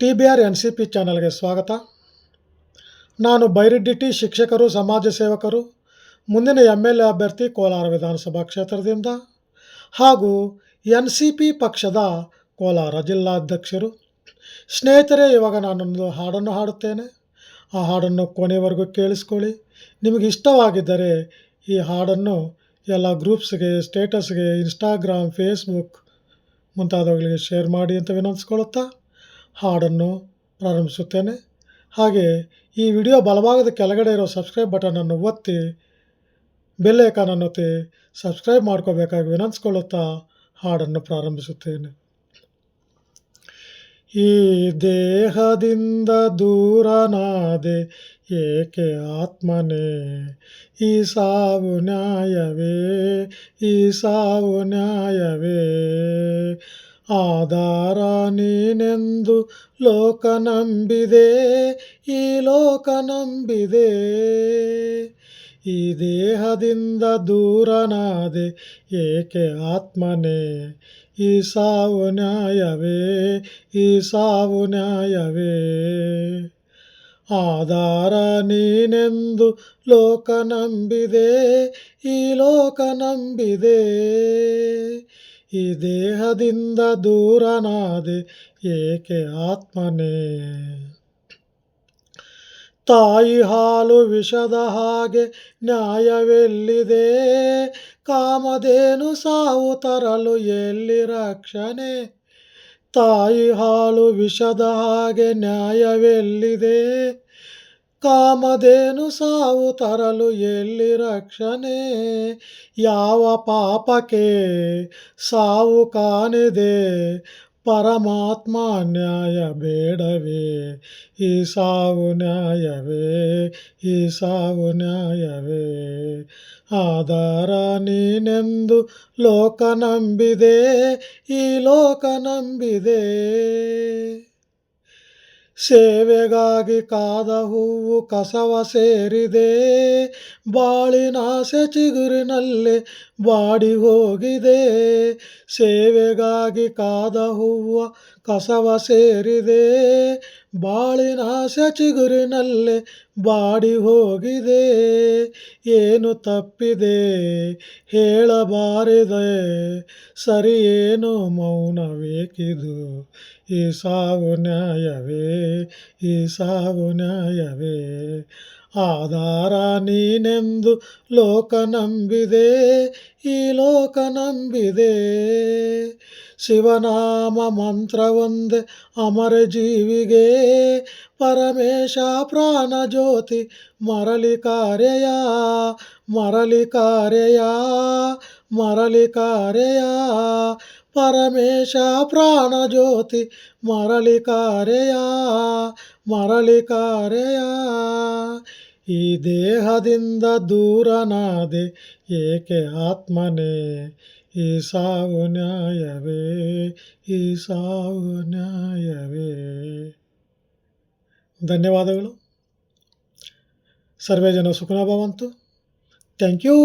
TBR NCP ಚಾನಲ್ಗೆ ಸ್ವಾಗತ. ನಾನು ಬೈರೆಡ್ಡಿ ಶಿಕ್ಷಕರು, ಸಮಾಜ ಸೇವಕರು, ಮುಂದಿನ MLA ಅಭ್ಯರ್ಥಿ ಕೋಲಾರ ವಿಧಾನಸಭಾ ಕ್ಷೇತ್ರದಿಂದ ಹಾಗೂ NCP ಪಕ್ಷದ ಕೋಲಾರ ಜಿಲ್ಲಾಧ್ಯಕ್ಷರು. ಸ್ನೇಹಿತರೆ, ಇವಾಗ ನಾನೊಂದು ಹಾಡನ್ನು ಹಾಡುತ್ತೇನೆ. ಆ ಹಾಡನ್ನು ಕೊನೆವರೆಗೂ ಕೇಳಿಸ್ಕೊಳ್ಳಿ. ನಿಮಗೆ ಇಷ್ಟವಾಗಿದ್ದರೆ ಈ ಹಾಡನ್ನು ಎಲ್ಲ ಗ್ರೂಪ್ಸ್ಗೆ, ಸ್ಟೇಟಸ್ಗೆ, ಇನ್ಸ್ಟಾಗ್ರಾಮ್, ಫೇಸ್ಬುಕ್ ಮುಂತಾದವುಗಳಿಗೆ ಶೇರ್ ಮಾಡಿ ಅಂತ ವಿನಂತಿಸ್ಕೊಳ್ಳುತ್ತಾ ಹಾಡನ್ನು ಪ್ರಾರಂಭಿಸುತ್ತೇನೆ. ಹಾಗೆ ಈ ವಿಡಿಯೋ ಬಲಭಾಗದ ಕೆಳಗಡೆ ಇರೋ ಸಬ್ಸ್ಕ್ರೈಬ್ ಬಟನನ್ನು ಒತ್ತಿ ಬೆಲ್ ಐಕಾನನ್ನು ಒತ್ತಿ ಸಬ್ಸ್ಕ್ರೈಬ್ ಮಾಡ್ಕೋಬೇಕಾಗಿ ವಿನಂತಿಸ್ಕೊಳ್ಳುತ್ತಾ ಹಾಡನ್ನು ಪ್ರಾರಂಭಿಸುತ್ತೇನೆ. ಈ ದೇಹದಿಂದ ದೂರನಾದೆ ಏಕೆ ಆತ್ಮನೇ, ಈ ಸಾವು ನ್ಯಾಯವೇ, ಈ ಸಾವು ನ್ಯಾಯವೇ. ಆಧಾರ ನೀನೆಂದು ಲೋಕ ನಂಬಿದೆ, ಈ ಲೋಕ ನಂಬಿದೆ. ಈ ದೇಹದಿಂದ ದೂರನಾದೆ ಏಕೆ ಆತ್ಮನೇ, ಈ ಸಾವು ನ್ಯಾಯವೇ, ಈ ಸಾವು ನ್ಯಾಯವೇ. ಆಧಾರ ನೀನೆಂದು ಲೋಕ ನಂಬಿದೆ, ಈ ಲೋಕ ನಂಬಿದೆ. ಈ ದೇಹದಿಂದ ದೂರನಾದೆ ಏಕೆ ಆತ್ಮನೇ. ತಾಯಿ ಹಾಲು ವಿಷದ ಹಾಗೆ ನ್ಯಾಯವೆಲ್ಲಿದೆ, ಕಾಮಧೇನು ಸಾವು ತರಲು ಎಲ್ಲಿ ರಕ್ಷಣೆ. ತಾಯಿ ಹಾಲು ವಿಷದ ಹಾಗೆ ನ್ಯಾಯವೆಲ್ಲಿದೆ, ಕಾಮಧೇನು ಸಾವು ತರಲು ಎಲ್ಲಿ ರಕ್ಷಣೆ. ಯಾವ ಪಾಪಕ್ಕೆ ಸಾವು ಕಾಣಿದೆ, ಪರಮಾತ್ಮ ನ್ಯಾಯ ಬೇಡವೇ. ಈ ಸಾವು ನ್ಯಾಯವೇ, ಈ ಸಾವು ನ್ಯಾಯವೇ. ಆಧಾರ ನೀನೆಂದು ಲೋಕ ನಂಬಿದೆ, ಈ ಲೋಕ ನಂಬಿದೆ. ಸೇವೆಗಾಗಿ ಕಾದ ಹೂವು ಕಸವ ಸೇರಿದೆ, ಬಾಳಿನಾಸೆ ಚಿಗುರಿನಲ್ಲಿ ಬಾಡಿ ಹೋಗಿದೆ. ಸೇವೆಗಾಗಿ ಕಾದ ಹೂವು ಕಸವ ಸೇರಿದೆ, ಬಾಳಿನಾಸೆ ಚಿಗುರಿನಲ್ಲಿ ಬಾಡಿ ಹೋಗಿದೆ. ಏನು ತಪ್ಪಿದೆ ಹೇಳಬಾರದೆ, ಸರಿ ಏನು ಮೌನವೇಕಿದು. ಈ ಸಾವು ನ್ಯಾಯವೇ, ಈ ಸಾವು ನ್ಯಾಯವೇ. ಆಧಾರ ನೀನೆಂದು ಲೋಕ ನಂಬಿದೆ, ಈ ಲೋಕ ನಂಬಿದೆ. ಶಿವನಾಮ ಮಂತ್ರವೊಂದೇ ಅಮರ ಜೀವಿಗೆ, ಪರಮೇಶ ಪ್ರಾಣ ಜ್ಯೋತಿ ಮರಳಿ ಕಾರ್ಯ, ಮರಳಿ ಕಾರ್ಯ, ಮರಳಿ ಕಾರ್ಯ. ಪರಮೇಶ ಪ್ರಾಣ ಜ್ಯೋತಿ ಮರಳಿ ಕಾರ್ಯ, ಮರಳಿ ಕಾರ್ಯ. ಈ ದೇಹದಿಂದ ದೂರನಾದೆ ಏಕೆ ಆತ್ಮನೇ, ಈ ಸಾವು ನ್ಯಾಯವೇ, ಈ ಸಾವು ನ್ಯಾಯವೇ. ಧನ್ಯವಾದಗಳು. ಸರ್ವೇ ಜನ ಸುಖಿನೋ ಭವಂತು. Thank you.